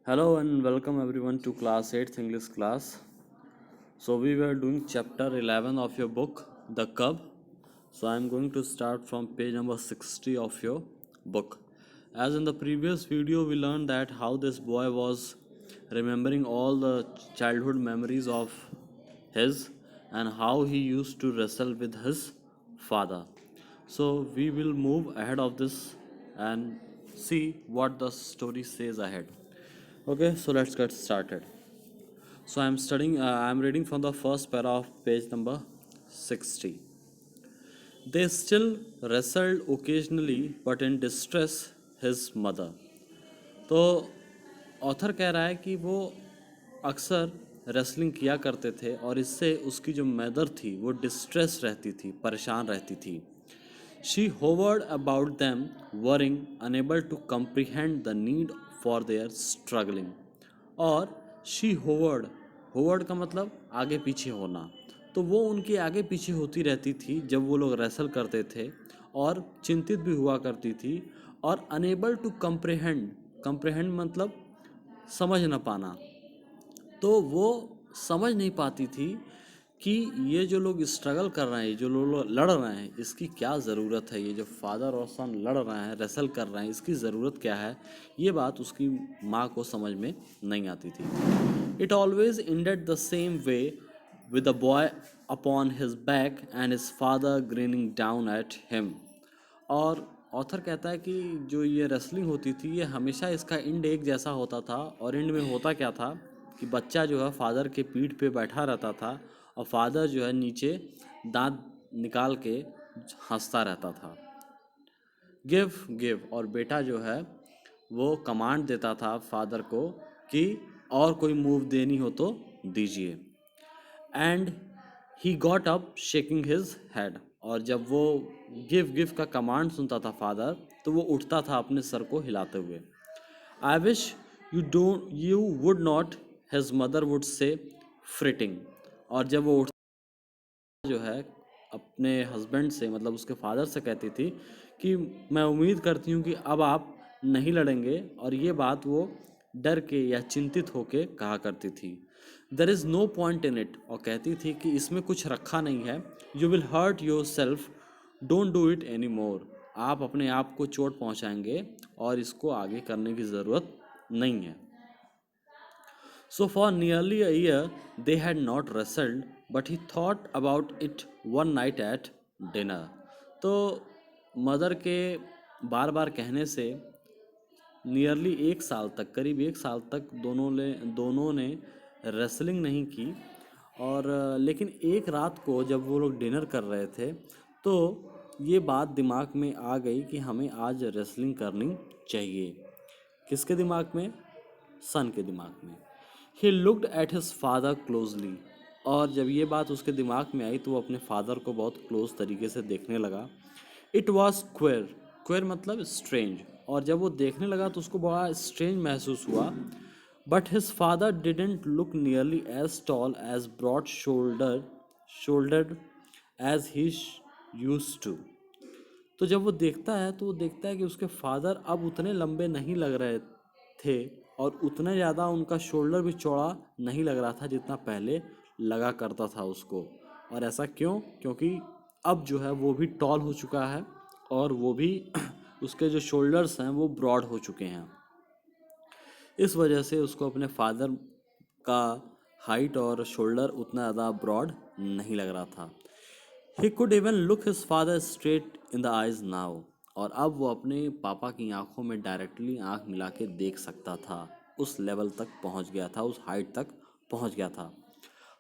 Hello and welcome everyone to class 8th English class. So we were doing chapter 11 of your book The Cub. So I am going to start from page number 60 of your book. As in the previous video we learned that how this boy was remembering all the childhood memories of his and how he used to wrestle with his father. So we will move ahead of this and see what the story says ahead. Okay, so let's get started. So I'm reading from the first para of page number 60. They still wrestled occasionally, but in distress, his mother. तो author कह रहा है कि वो अक्सर wrestling किया करते थे और इससे उसकी जो मदर थी वो डिस्ट्रेस रहती थी, परेशान रहती थी. She hovered about them, worrying, unable to comprehend the need for their struggling. और शी होवर्ड, होवर्ड का मतलब आगे पीछे होना, तो वो उनके आगे पीछे होती रहती थी जब वो लोग रेसल करते थे और चिंतित भी हुआ करती थी. और अनेबल टू comprehend, comprehend मतलब समझ न पाना, तो वो समझ नहीं पाती थी कि ये जो लोग स्ट्रगल कर रहे हैं, जो लोग लड़ रहे हैं, इसकी क्या ज़रूरत है. ये जो फादर और सन लड़ रहे हैं, रेसल कर रहे हैं, इसकी ज़रूरत क्या है, ये बात उसकी माँ को समझ में नहीं आती थी. It always ended the same way with the boy upon his back and his father grinning down at him. और ऑथर कहता है कि जो ये रेसलिंग होती थी ये हमेशा इसका एंड एक जैसा होता था. और एंड में होता क्या था कि बच्चा जो है फादर के पीठ पे बैठा रहता था और फादर जो है नीचे दांत निकाल के हंसता रहता था. गिव गिव, और बेटा जो है वो कमांड देता था फादर को कि और कोई मूव देनी हो तो दीजिए. And he got up shaking his head, और जब वो गिव गिव का कमांड सुनता था फादर तो वो उठता था अपने सर को हिलाते हुए. I wish you would not, his mother would say, fretting. और जब वो उठता जो है अपने हस्बैंड से, मतलब उसके फादर से कहती थी कि मैं उम्मीद करती हूँ कि अब आप नहीं लड़ेंगे. और ये बात वो डर के या चिंतित होके कहा करती थी. There is no point in it, और कहती थी कि इसमें कुछ रखा नहीं है. You will hurt yourself, don't do it any more. आप अपने आप को चोट पहुँचाएंगे और इसको आगे करने की ज़रूरत नहीं है. So for nearly a year they had not wrestled, but he thought about it one night at dinner. तो मदर के बार बार कहने से नियरली एक साल तक, करीब एक साल तक दोनों ने रेसलिंग नहीं की. और लेकिन एक रात को जब वो लोग डिनर कर रहे थे तो ये बात दिमाग में आ गई कि हमें आज रेसलिंग करनी चाहिए. किसके दिमाग में? सन के दिमाग में. He looked at his father closely, और जब ये बात उसके दिमाग में आई तो वो अपने फादर को बहुत क्लोज तरीके से देखने लगा. इट वॉज क्वेर, क्वेर मतलब स्ट्रेंज, और जब वो देखने लगा तो उसको बड़ा स्ट्रेंज महसूस हुआ. But his father didn't look nearly as tall as broad shouldered as he used to. तो जब वो देखता है तो वो देखता है कि उसके फादर अब उतने लंबे नहीं लग रहे थे और उतने ज़्यादा उनका शोल्डर भी चौड़ा नहीं लग रहा था जितना पहले लगा करता था उसको. और ऐसा क्यों? क्योंकि अब जो है वो भी टॉल हो चुका है और वो भी उसके जो शोल्डर्स हैं वो ब्रॉड हो चुके हैं. इस वजह से उसको अपने फादर का हाइट और शोल्डर उतना ज़्यादा ब्रॉड नहीं लग रहा था. He could even look his father straight in the eyes now, और अब वो अपने पापा की आंखों में डायरेक्टली आंख मिला के देख सकता था. उस लेवल तक पहुंच गया था, उस हाइट तक पहुंच गया था.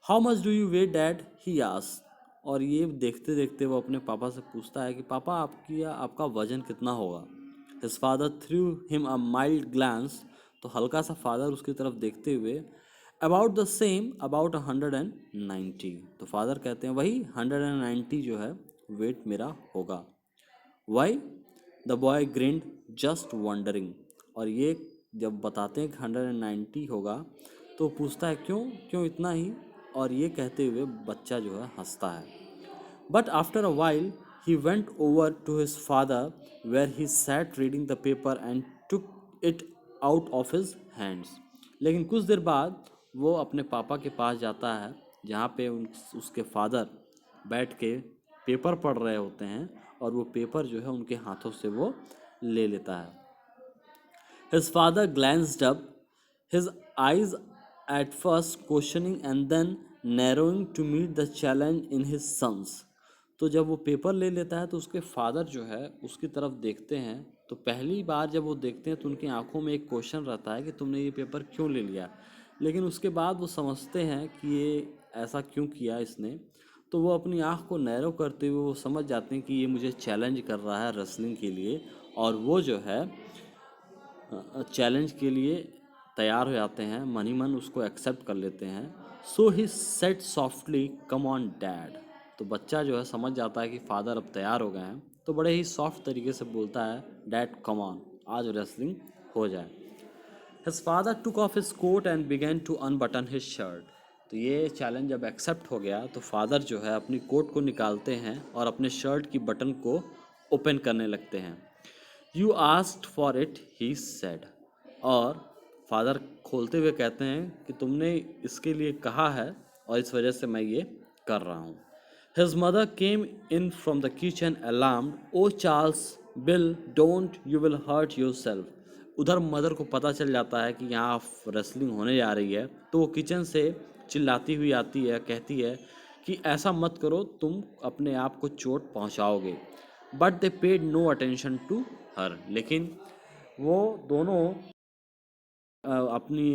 How much do you weigh dad, he asked. और ये देखते देखते वो अपने पापा से पूछता है कि पापा आपका वजन कितना होगा. His father threw him a mild glance, तो हल्का सा फादर उसकी तरफ देखते हुए, अबाउट द सेम, अबाउट 190. तो फादर कहते हैं वही 190 जो है वेट मेरा होगा. Why? The boy grinned, just wondering. और ये जब बताते हैं कि 190 होगा तो पूछता है क्यों, क्यों इतना ही. और ये कहते हुए बच्चा जो है हंसता है. But after a while he went over to his father where he sat reading the paper and took it out of his hands. लेकिन कुछ देर बाद वो अपने पापा के पास जाता है जहाँ पे उसके फादर बैठ के पेपर पढ़ रहे होते हैं और वो पेपर जो है उनके हाथों से वो ले लेता है। His father glanced up, his eyes at first questioning and then narrowing to meet the challenge in his sons. तो जब वो पेपर ले लेता है तो उसके फादर जो है उसकी तरफ देखते हैं, तो पहली बार जब वो देखते हैं तो उनकी आंखों में एक क्वेश्चन रहता है कि तुमने ये पेपर क्यों ले लिया। लेकिन उसके बाद वो समझते हैं कि ये ऐसा क्यों किया इसने, तो वो अपनी आंख को नैरो करते हुए वो समझ जाते हैं कि ये मुझे चैलेंज कर रहा है रेसलिंग के लिए, और वो जो है चैलेंज के लिए तैयार हो जाते हैं, मन ही मन उसको एक्सेप्ट कर लेते हैं। So he said softly come on dad. तो बच्चा जो है समझ जाता है कि फादर अब तैयार हो गए हैं, तो बड़े ही सॉफ्ट तरीके से बोलता है, डैड कम ऑन, आज रेसलिंग हो जाए। His father took off his coat and began to unbutton his shirt. तो ये चैलेंज जब एक्सेप्ट हो गया तो फादर जो है अपनी कोट को निकालते हैं और अपने शर्ट की बटन को ओपन करने लगते हैं। You asked for it he said. और फादर खोलते हुए कहते हैं कि तुमने इसके लिए कहा है और इस वजह से मैं ये कर रहा हूँ। His mother came in from the kitchen alarmed, oh Charles, Bill, don't, you will hurt yourself. उधर मदर को पता चल जाता है कि यहाँ रेसलिंग होने जा रही है, तो वो किचन से चिल्लाती हुई आती है, कहती है कि ऐसा मत करो, तुम अपने आप को चोट पहुँचाओगे। But they paid no attention to her. लेकिन वो दोनों अपनी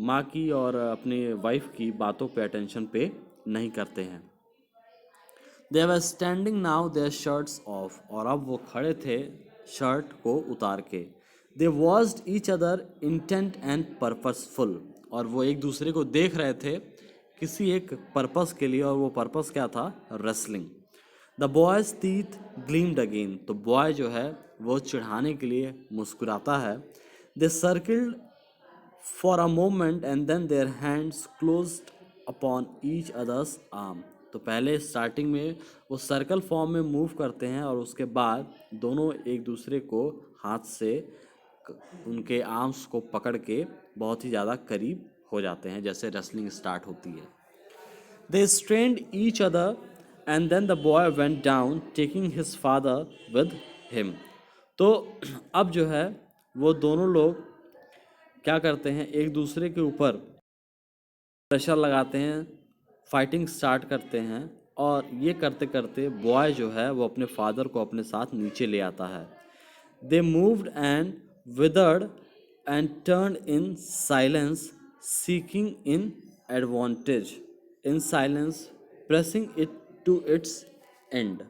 माँ की और अपनी वाइफ की बातों पे अटेंशन पे नहीं करते हैं। They were standing now their shirts off. और अब वो खड़े थे शर्ट को उतार के। They watched each other intent and purposeful. और वो एक दूसरे को देख रहे थे किसी एक पर्पस के लिए, और वो पर्पस क्या था? Wrestling. The boy's teeth gleamed again. तो बॉय जो है वो चिढ़ाने के लिए मुस्कुराता है। They circled for a moment and then their hands closed upon each other's arm. तो पहले स्टार्टिंग में वो सर्कल फॉर्म में मूव करते हैं और उसके बाद दोनों एक दूसरे को हाथ से उनके आर्म्स को पकड़ के बहुत ही ज़्यादा करीब हो जाते हैं, जैसे रेसलिंग स्टार्ट होती है। They strained each other and then the boy went down taking his father with him. तो अब जो है वो दोनों लोग क्या करते हैं, एक दूसरे के ऊपर प्रेशर लगाते हैं, फाइटिंग स्टार्ट करते हैं, और ये करते करते बॉय जो है वो अपने फादर को अपने साथ नीचे ले आता है। They moved and withered and turn in silence seeking in advantage in silence pressing it to its end.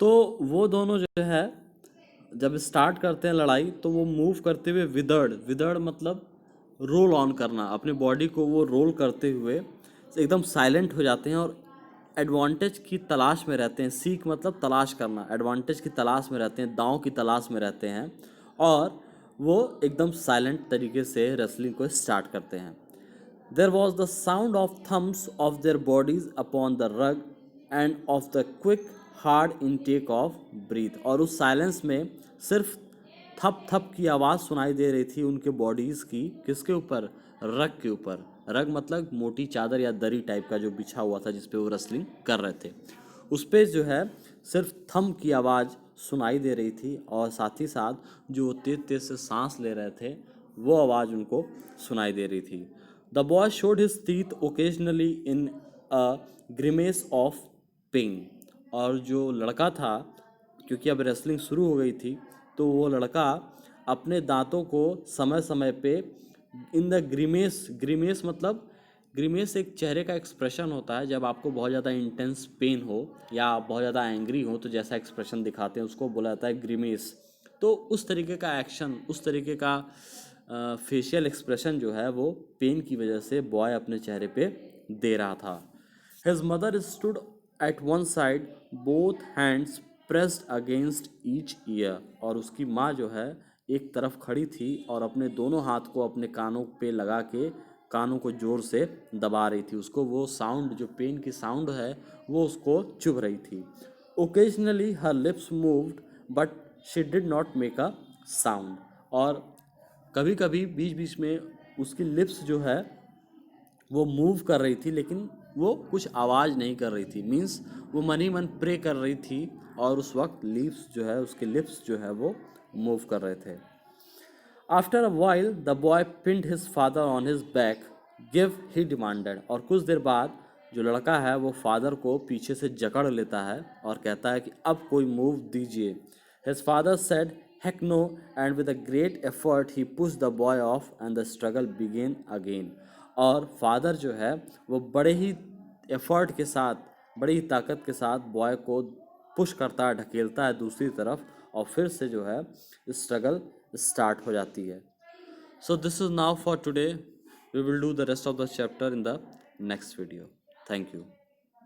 तो वो दोनों जो है जब स्टार्ट करते हैं लड़ाई, तो वो मूव करते हुए विदर्ड मतलब रोल ऑन करना, अपने बॉडी को वो रोल करते हुए एकदम साइलेंट हो जाते हैं और एडवांटेज की तलाश में रहते हैं। सीख मतलब तलाश करना, एडवांटेज की तलाश में रहते हैं, दांव की तलाश में रहते हैं, और वो एकदम साइलेंट तरीके से रेसलिंग को स्टार्ट करते हैं। There was the sound of thumbs of their bodies upon the rug and of the quick hard intake of breath। और उस साइलेंस में सिर्फ थप थप की आवाज़ सुनाई दे रही थी उनके बॉडीज़ की। किसके ऊपर? रग के ऊपर। रग मतलब मोटी चादर या दरी टाइप का जो बिछा हुआ था जिस पे वो रेसलिंग कर रहे थे, उस पे जो है सिर्फ थम की आवाज़ सुनाई दे रही थी, और साथ ही साथ जो तेज तेज से सांस ले रहे थे वो आवाज़ उनको सुनाई दे रही थी। The boy showed his teeth occasionally in a grimace of pain. और जो लड़का था, क्योंकि अब रेसलिंग शुरू हो गई थी, तो वो लड़का अपने दांतों को समय समय पे इन द ग्रीमेस मतलब ग्रीमेस एक चेहरे का एक्सप्रेशन होता है जब आपको बहुत ज़्यादा इंटेंस पेन हो या आप बहुत ज़्यादा एंग्री हो, तो जैसा एक्सप्रेशन दिखाते हैं उसको बोला जाता है ग्रीमेस। तो उस तरीके का एक्शन, उस तरीके का फेशियल एक्सप्रेशन जो है वो पेन की वजह से बॉय अपने चेहरे पे दे रहा था। His mother stood at one side, both hands pressed against each year. और उसकी माँ जो है एक तरफ खड़ी थी और अपने दोनों हाथ को अपने कानों पे लगा के कानों को जोर से दबा रही थी। उसको वो साउंड, जो पेन की साउंड है, वो उसको चुभ रही थी। Occasionally her lips moved but she did not make a sound. और कभी कभी बीच बीच में उसकी लिप्स जो है वो मूव कर रही थी, लेकिन वो कुछ आवाज़ नहीं कर रही थी, मीन्स वो मन ही मन प्रे कर रही थी, और उस वक्त लिप्स जो है, उसके लिप्स जो है वो मूव कर रहे थे। After a while the boy pinned his father on his back, give he demanded. और कुछ देर बाद जो लड़का है वो फादर को पीछे से जकड़ लेता है और कहता है कि अब कोई मूव दीजिए। His father said heck no, and with a great effort he push the boy off and the struggle began again. और फादर जो है वो बड़े ही एफर्ट के साथ, बड़ी ही ताकत के साथ बॉय को पुश करता है, ढकेलता है दूसरी तरफ, और फिर से जो है स्ट्रगल स्टार्ट हो जाती है। So this is now for today. We will do the rest of the chapter in the next video. Thank you.